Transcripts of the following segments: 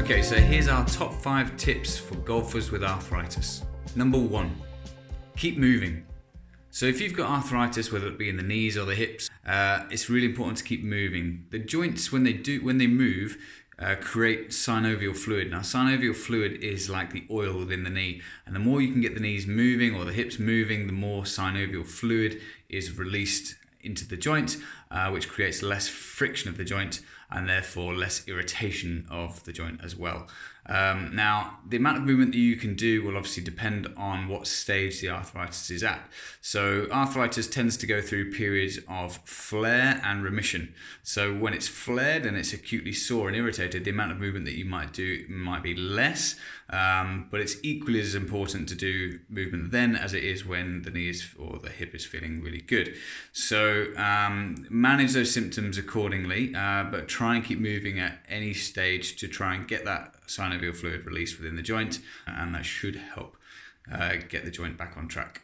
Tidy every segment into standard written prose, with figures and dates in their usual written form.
Okay, so here's our top 5 tips for golfers with arthritis. Number 1, keep moving. So if you've got arthritis, whether it be in the knees or the hips, it's really important to keep moving. The joints, when they move, create synovial fluid. Now, synovial fluid is like the oil within the knee, and the more you can get the knees moving or the hips moving, the more synovial fluid is released into the joint, which creates less friction of the joint and therefore less irritation of the joint as well. Now, the amount of movement that you can do will obviously depend on what stage the arthritis is at. So arthritis tends to go through periods of flare and remission. So when it's flared and it's acutely sore and irritated, the amount of movement that you might do might be less, but it's equally as important to do movement then as it is when the knee or the hip is feeling really good. So manage those symptoms accordingly, but try and keep moving at any stage to try and get that synovial fluid released within the joint, and that should help get the joint back on track.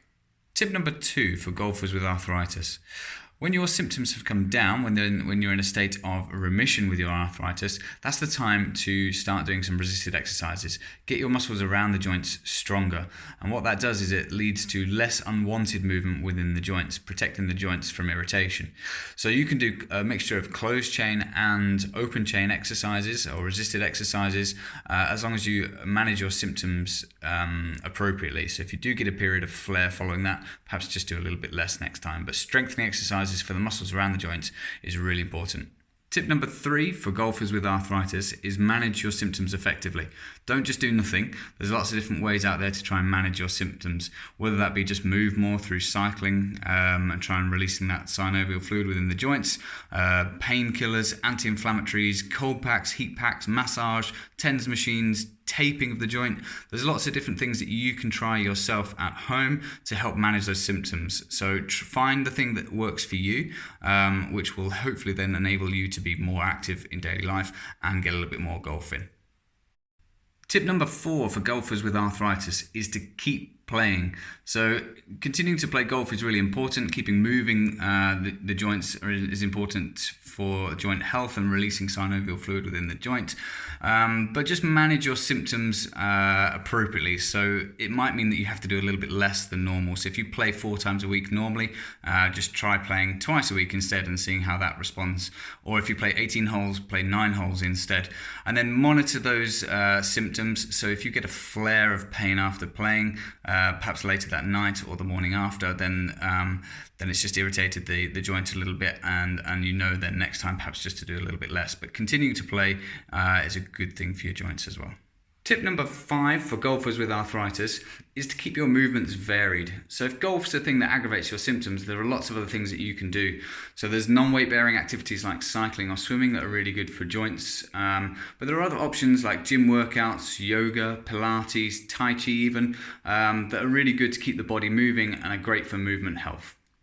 Tip number 2 for golfers with arthritis. When your symptoms have come down, when you're in a state of remission with your arthritis, that's the time to start doing some resisted exercises. Get your muscles around the joints stronger. And what that does is it leads to less unwanted movement within the joints, protecting the joints from irritation. So you can do a mixture of closed chain and open chain exercises or resisted exercises, as long as you manage your symptoms appropriately. So if you do get a period of flare following that, perhaps just do a little bit less next time. But strengthening exercises for the muscles around the joints is really important. Tip number 3 for golfers with arthritis is manage your symptoms effectively. Don't just do nothing. There's lots of different ways out there to try and manage your symptoms, whether that be just move more through cycling and try and releasing that synovial fluid within the joints, painkillers, anti-inflammatories, cold packs, heat packs, massage, TENS machines, taping of the joint. There's lots of different things that you can try yourself at home to help manage those symptoms. So find the thing that works for you, which will hopefully then enable you to be more active in daily life and get a little bit more golf in. Tip number 4 for golfers with arthritis is to keep playing. So continuing to play golf is really important. Keeping moving the joints is important for joint health and releasing synovial fluid within the joint. But just manage your symptoms appropriately. So it might mean that you have to do a little bit less than normal. So if you play 4 times a week normally, just try playing twice a week instead and seeing how that responds. Or if you play 18 holes, play 9 holes instead. And then monitor those symptoms. So if you get a flare of pain after playing, perhaps later that night or the morning after, then it's just irritated the joint a little bit, and you know then next time perhaps just to do a little bit less. But continuing to play is a good thing for your joints as well. Tip number 5 for golfers with arthritis is to keep your movements varied. So if golf's a thing that aggravates your symptoms, there are lots of other things that you can do. So there's non-weight bearing activities like cycling or swimming that are really good for joints. But there are other options like gym workouts, yoga, Pilates, Tai Chi even, that are really good to keep the body moving and are great for movement health.